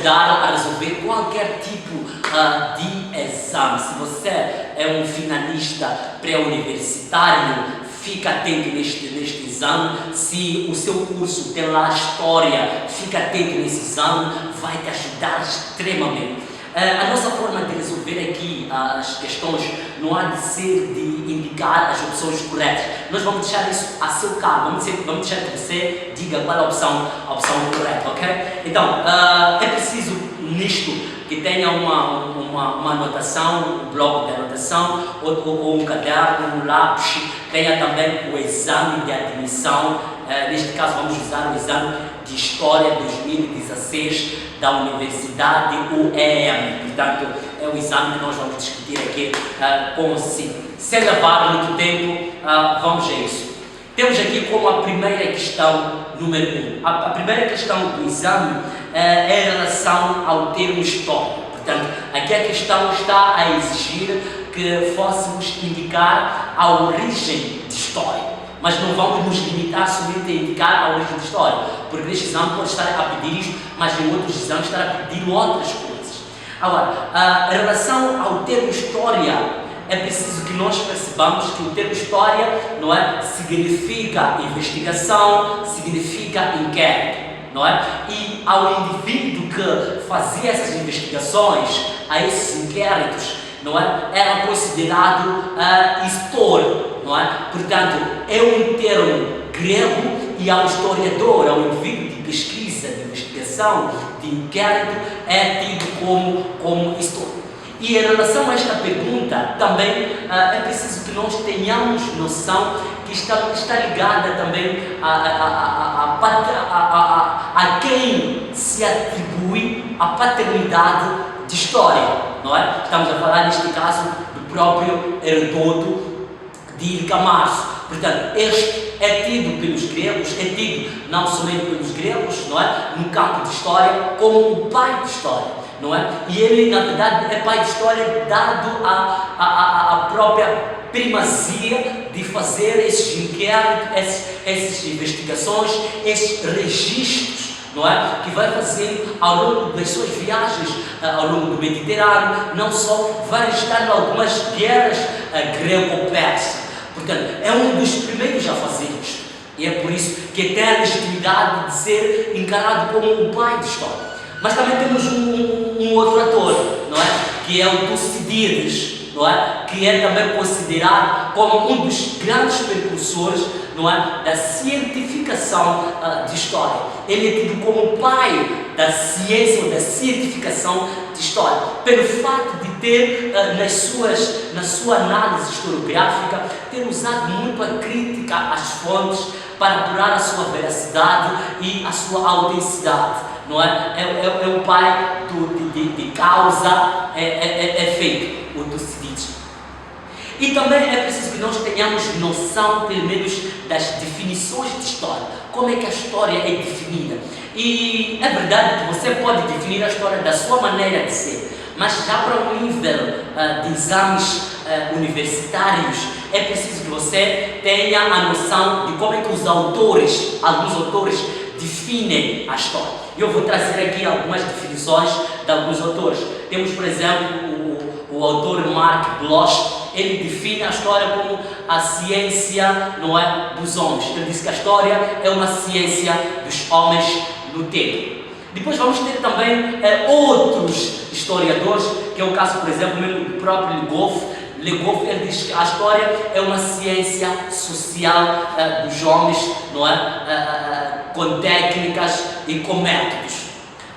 ajudar a resolver qualquer tipo de exame. Se você é um finalista pré-universitário, fica atento neste exame. Se o seu curso tem lá história, fica atento nesse exame, vai te ajudar extremamente. A nossa forma de resolver aqui as questões não há de ser de indicar as opções corretas. Nós vamos deixar isso a seu cargo, vamos deixar que você diga qual é a opção correta, ok? Então, é preciso nisto que tenha uma anotação, um bloco de anotação, ou um caderno, um lápis, tenha também o exame de admissão. Neste caso vamos usar o exame de História 2016 da Universidade UEM. Portanto, é o exame que nós vamos discutir aqui sem levar muito tempo. Vamos a isso. Temos aqui como a primeira questão, número 1. A primeira questão do exame é em relação ao termo história. Portanto, aqui a questão está a exigir que fôssemos indicar a origem de história. Mas não vamos nos limitar somente a indicar a origem de história, porque neste exame pode estar a pedir isto, mas em outros exames estar a pedir outras coisas. Agora, em relação ao termo história, é preciso que nós percebamos que o termo história, não é, significa investigação, significa inquérito, não é? E ao indivíduo que fazia essas investigações, a esses inquéritos, não é, era considerado histórico. Não é? Portanto, é um termo grego e ao historiador, ao indivíduo de pesquisa, de investigação, de inquérito, é tido como histórico. E em relação a esta pergunta, também é preciso que nós tenhamos noção que está ligada também a quem se atribui a paternidade de história, não é? Estamos a falar, neste caso, do próprio Heródoto de Ilgamarço. Portanto, este é tido pelos gregos, é tido não somente pelos gregos, não é? No campo de história, como o pai de história, não é? E ele, na verdade, é pai de história dado a própria primazia de fazer esses inquéritos, essas investigações, esses registros, não é? Que vai fazendo ao longo das suas viagens ao longo do Mediterrâneo, não só vai registrando algumas guerras greco-persas. Portanto, é um dos primeiros a fazer isto. E é por isso que tem a legitimidade de ser encarado como um pai de história. Mas também temos um outro ator, não é? Que é o Tucídides, não é? Que é também considerado como um dos grandes precursores, não é? Da cientificação de história. Ele é tido como o pai da ciência ou da cientificação de história, pelo fato de ter, na sua análise historiográfica, ter usado muito a crítica às fontes para apurar a sua veracidade e a sua autenticidade, não é? É o pai de causa, efeito, o Tucídides. E também é preciso que nós tenhamos noção, pelo menos, das definições de história. Como é que a história é definida? E é verdade que você pode definir a história da sua maneira de ser, mas já para um nível de exames universitários, é preciso que você tenha a noção de como é que alguns autores, definem a história. Eu vou trazer aqui algumas definições de alguns autores. Temos, por exemplo, o autor Mark Bloch. Ele define a história como a ciência, não é, dos homens. Ele diz que a história é uma ciência dos homens no tempo. Depois vamos ter também outros historiadores, que é o caso, por exemplo, mesmo do próprio Le Goff, ele diz que a história é uma ciência social dos homens, não é? Com técnicas e com métodos.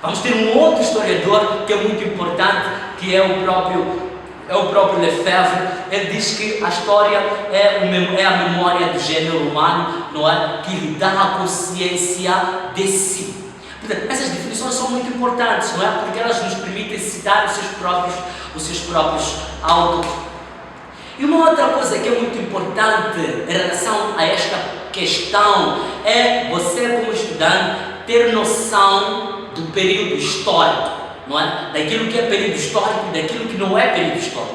Vamos ter um outro historiador que é muito importante, que é o próprio Lefebvre. Ele diz que a história é a memória do gênero humano, não é? Que lhe dá a consciência de si. Portanto, essas definições são muito importantes, não é? Porque elas nos permitem citar os seus próprios autores. E uma outra coisa que é muito importante em relação a esta questão é você, como estudante, ter noção do período histórico, não é? Daquilo que é período histórico e daquilo que não é período histórico.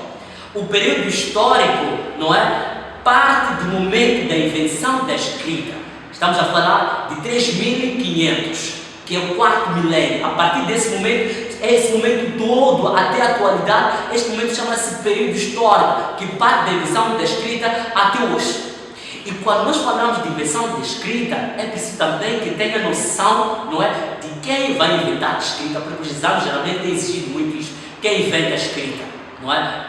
O período histórico, não é? Parte do momento da invenção da escrita. Estamos a falar de 3500, que é o quarto milênio. A partir desse momento esse momento todo, até a atualidade, este momento chama-se período histórico, que parte da invenção da escrita até hoje. E quando nós falamos de invenção da escrita, é preciso também que tenha noção, não é, de quem vai inventar a escrita, porque os exames geralmente têm exigido muito isso. Quem inventa a escrita, não é?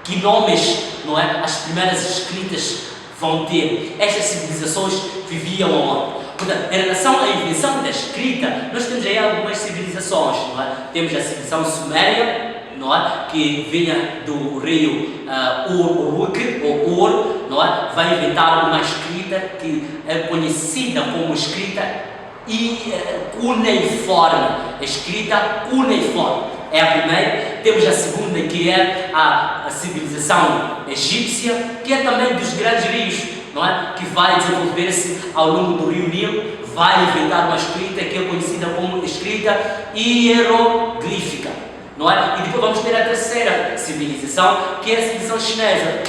Que nomes, não é, as primeiras escritas vão ter? Estas civilizações viviam onde? Portanto, em relação à invenção da escrita, nós temos aí algumas civilizações, não é? Temos a civilização suméria, não é? Que vinha do rio Uruk, ou Ur, não é? Vai inventar uma escrita que é conhecida como escrita cuneiforme. Escrita cuneiforme. É a primeira. Temos a segunda, que é a civilização egípcia, que é também dos grandes rios, não é? Que vai desenvolver-se ao longo do rio Nilo, vai inventar uma escrita que é conhecida como escrita hieroglífica, não é? E depois vamos ter a terceira civilização, que é a civilização chinesa,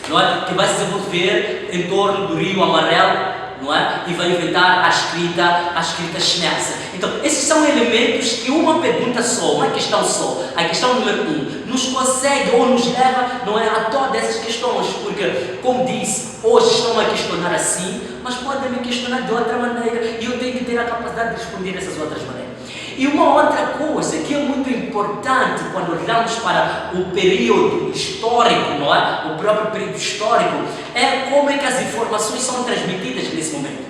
não é? Que vai se desenvolver em torno do rio Amarelo, não é? E vai inventar a escrita chinesa. Então, esses são elementos que uma pergunta só, uma questão só, a questão número 1, nos consegue ou nos leva, não é, a todas essas questões, porque, como disse, hoje estão a questionar assim, mas podem me questionar de outra maneira e eu tenho que ter a capacidade de responder essas outras maneiras. E uma outra coisa que é muito importante quando olhamos para o período histórico, não é? O próprio período histórico, é como é que as informações são transmitidas nesse momento.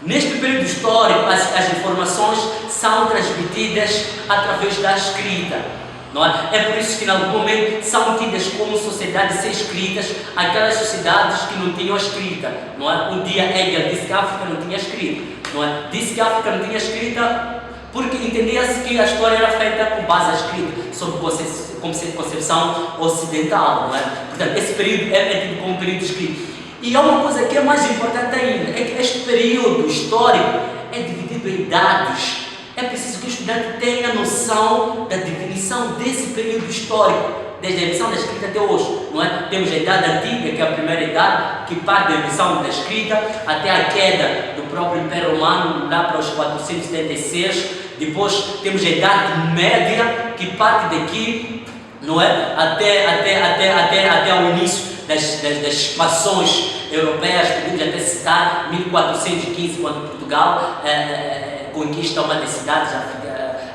Neste período histórico, as informações são transmitidas através da escrita, não é? É por isso que, em algum momento, são tidas como sociedades sem escritas, aquelas sociedades que não tinham escrita, não é? Um dia Hegel disse que a África não tinha escrita, não é? Disse que a África não tinha escrita porque entendia-se que a história era feita com base à escrita, sob concepção ocidental, não é? Portanto, esse período é tido como um período escrito. E há uma coisa que é mais importante ainda, é que este período histórico é dividido em idades. É preciso que o estudante tenha noção da definição desse período histórico, desde a invenção da escrita até hoje, não é? Temos a Idade Antiga, que é a primeira idade, que parte da invenção da escrita até a queda do próprio Império Romano, lá para os 476. Depois temos a Idade Média, que parte daqui, não é? Até ao início das expansões europeias. Podemos até citar 1415, quando Portugal conquista uma das cidades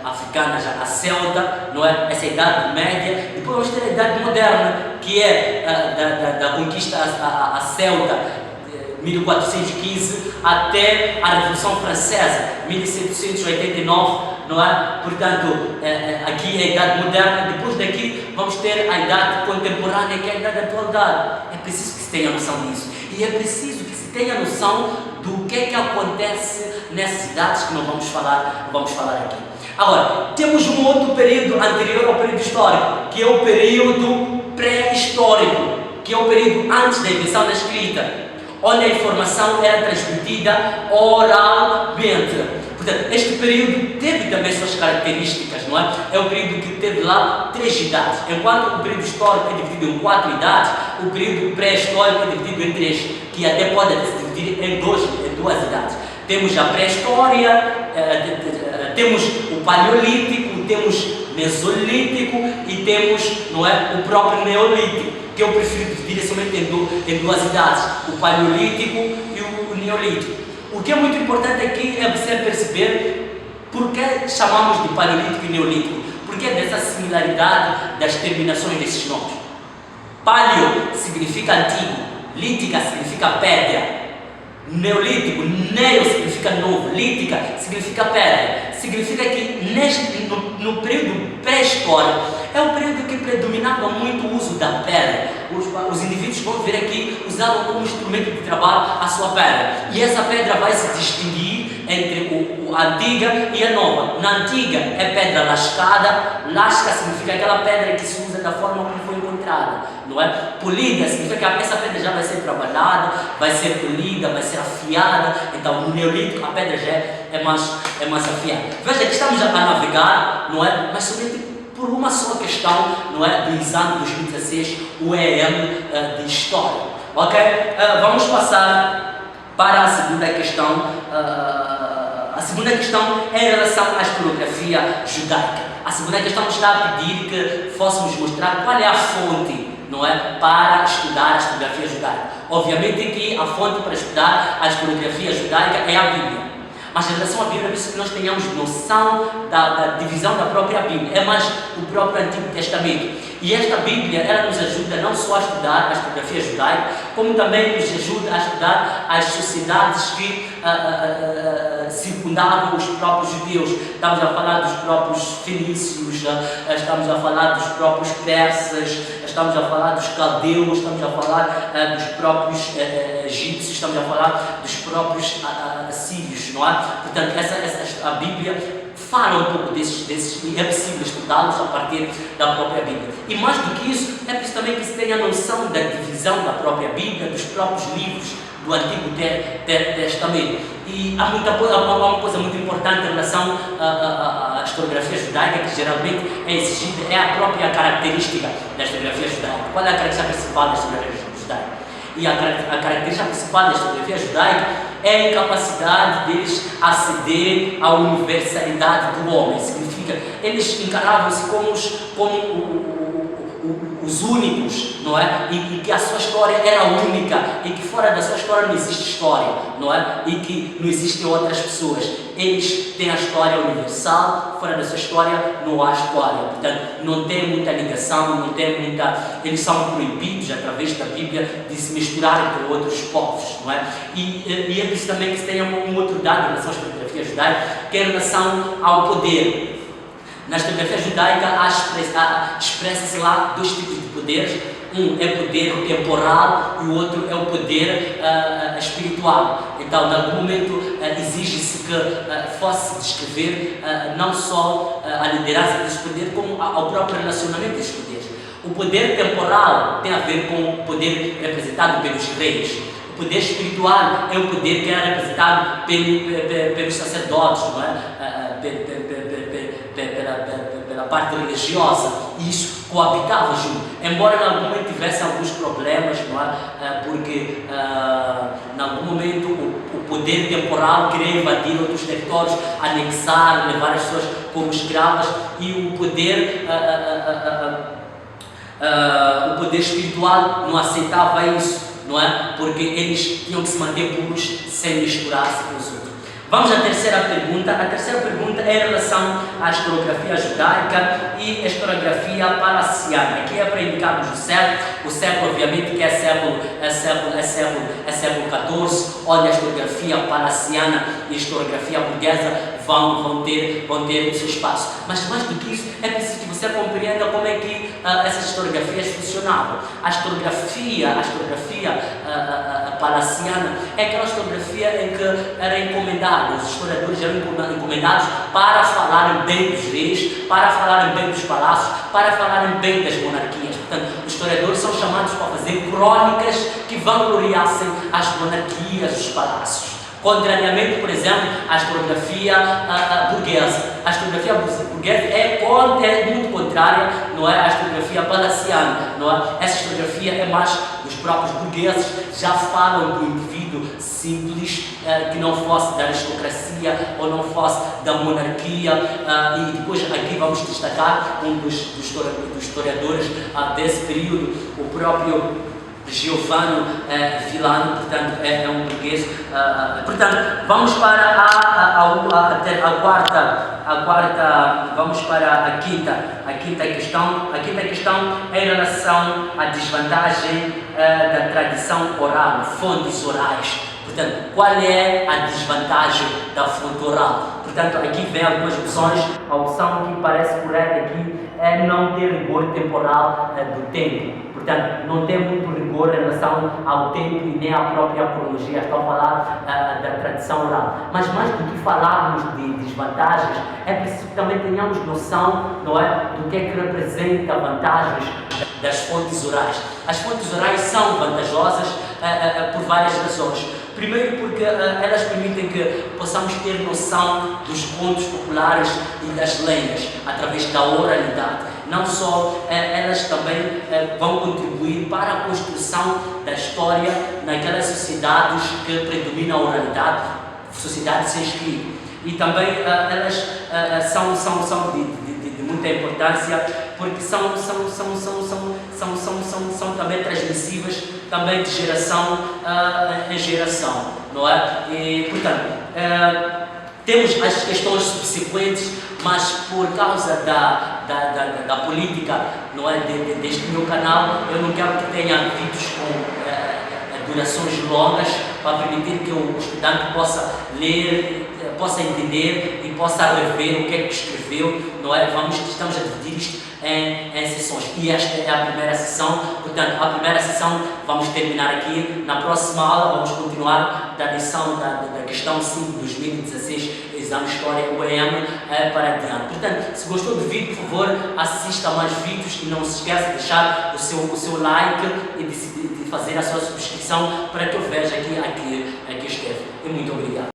africanas, a Ceuta, não é? Essa Idade Média. Depois vamos ter a Idade Moderna, que é da conquista a Ceuta, 1415, até a Revolução Francesa, 1789, não é? Portanto, aqui é a Idade Moderna. Depois daqui vamos ter a Idade Contemporânea, que é a Idade da Atualidade. É preciso que se tenha noção disso. E é preciso que se tenha noção do que é que acontece nessas idades que não vamos falar aqui. Agora, temos um outro período anterior ao período histórico, que é o período pré-histórico, que é o período antes da invenção da escrita, onde a informação era transmitida oralmente. Portanto, este período teve também suas características, não é? É um período que teve lá 3 idades. Enquanto o período histórico é dividido em 4 idades, o período pré-histórico é dividido em 3, que até pode se dividir em duas idades. Temos a pré-história, temos o paleolítico, temos mesolítico e temos, não é, o próprio neolítico, que eu prefiro dividir somente em duas idades, o paleolítico e o neolítico. O que é muito importante aqui é você perceber por que chamamos de paleolítico e neolítico, porque dessa similaridade das terminações desses nomes. Paleo significa antigo, lítica significa pedra, neolítico, neo significa novo, lítica significa pedra. Significa que no período pré-histórico é um período que predominava muito o uso da pedra. Os indivíduos vão ver aqui usavam como instrumento de trabalho a sua pedra. E essa pedra vai se distinguir entre a antiga e a nova. Na antiga é pedra lascada. Lasca significa aquela pedra que se usa da forma como foi encontrada, não é? Polida significa que essa pedra já vai ser trabalhada, vai ser polida, vai ser afiada. Então no neolítico a pedra já é mais afiada. Veja que estamos a navegar, não é? Mas somente por uma só questão, não é? Do exame de 2016, o EM de História. Ok? Vamos passar para a segunda questão. A segunda questão é em relação à historiografia judaica. A segunda questão está a pedir que fôssemos mostrar qual é a fonte, não é, para estudar a historiografia judaica. Obviamente que a fonte para estudar a historiografia judaica é a Bíblia. Mas em relação à Bíblia, é preciso que nós tenhamos noção da divisão da própria Bíblia. É mais o próprio Antigo Testamento. E esta Bíblia, ela nos ajuda não só a estudar a historiografia judaica, como também nos ajuda a estudar as sociedades que circundavam os próprios judeus. Estamos a falar dos próprios fenícios, estamos a falar dos próprios persas, estamos a falar dos caldeus, estamos a falar dos próprios egípcios, estamos a falar dos próprios assírios, não é? Portanto, a Bíblia fala um pouco desses e é possível estudá-los a partir da própria Bíblia. E mais do que isso, é preciso também que se tenha noção da divisão da própria Bíblia, dos próprios livros do Antigo Testamento. E há uma coisa muito importante em relação à historiografia judaica, que geralmente é exigida, é a própria característica da historiografia judaica. Qual é a característica principal da historiografia judaica? E a característica principal da historiografia judaica é a incapacidade deles acederem à universalidade do homem. Significa, eles encaravam-se como os únicos, não é? E que a sua história era única, e que fora da sua história não existe história, não é? E que não existem outras pessoas. Eles têm a história universal, fora da sua história não há história. Portanto, não tem muita ligação, não tem muita... Eles são proibidos, através da Bíblia, de se misturarem com outros povos, não é? E é preciso também que se tenha um outro dado em relação à historiografia judaica, que é em relação ao poder. Na historiografia judaica expressa-se lá dois tipos de poderes. Um é o poder temporal e o outro é o poder espiritual. Então, em algum momento, exige-se que fosse descrever não só a liderança desse poder, como ao próprio relacionamento desses poderes. O poder temporal tem a ver com o poder representado pelos reis. O poder espiritual é o poder que é representado pelos sacerdotes, não é? Pela parte religiosa, e isso coabitava junto, embora em algum momento tivesse alguns problemas, não é? Porque em algum momento o poder temporal queria invadir outros territórios, anexar, levar as pessoas como escravas, e o poder espiritual não aceitava isso, não é? Porque eles tinham que se manter puros sem misturar-se com os outros. Vamos à terceira pergunta. A terceira pergunta é em relação à historiografia judaica e a historiografia palaciana. Aqui é para indicarmos o século obviamente que é século XIV, onde a historiografia palaciana e a historiografia burguesa vão ter o seu espaço. Mas mais do que isso, é preciso que você compreenda como é que essas historiografias funcionavam. A historiografia palaciana é aquela historiografia em que era encomendada, os historiadores eram encomendados para falarem bem dos reis, para falarem bem dos palácios, para falarem bem das monarquias. Portanto, os historiadores são chamados para fazer crônicas que vangloriassem as monarquias, os palácios. Contrariamente, por exemplo, à historiografia burguesa. A historiografia burguesa é muito contrária, não é, à historiografia palaciana, não é? Essa historiografia é mais dos próprios burgueses, já falam do indivíduo simples, que não fosse da aristocracia ou não fosse da monarquia, e depois aqui vamos destacar um dos historiadores desse período, o próprio Giovanni Villano, portanto é um burguês. Portanto, vamos para a quarta, vamos para a quinta questão. A quinta questão é em relação à desvantagem da tradição oral, fontes orais. Portanto, qual é a desvantagem da fonte oral? Portanto, aqui vem algumas opções. A opção que parece correta aqui é não ter rigor temporal do tempo. Portanto, não tem muito rigor em relação ao tempo e nem à própria cronologia. Estou a falar da tradição oral. Mas mais do que falarmos de desvantagens, é preciso que também tenhamos noção, não é, do que é que representa vantagens das fontes orais. As fontes orais são vantajosas por várias razões. Primeiro porque elas permitem que possamos ter noção dos contos populares e das lendas através da oralidade. Não só, elas também vão contribuir para a construção da história naquelas sociedades que predomina a oralidade, sociedades sem escrito. E também elas são de muita importância, porque são também transmissíveis, também de geração em geração, não é? E, portanto, temos as questões subsequentes, mas por causa da política, não é, deste meu canal, eu não quero que tenha vídeos com durações longas, para permitir que o estudante possa ler, possa entender e possa rever o que é que escreveu, não é? Estamos a dividir isto em sessões, e esta é a primeira sessão. Portanto, a primeira sessão vamos terminar aqui. Na próxima aula vamos continuar da lição da questão 5 de 2016, exame História UEM, para adiante. Portanto, se gostou do vídeo, por favor, assista a mais vídeos e não se esqueça de deixar o seu like e de fazer a sua subscrição para que eu veja aqui esteve. E muito obrigado.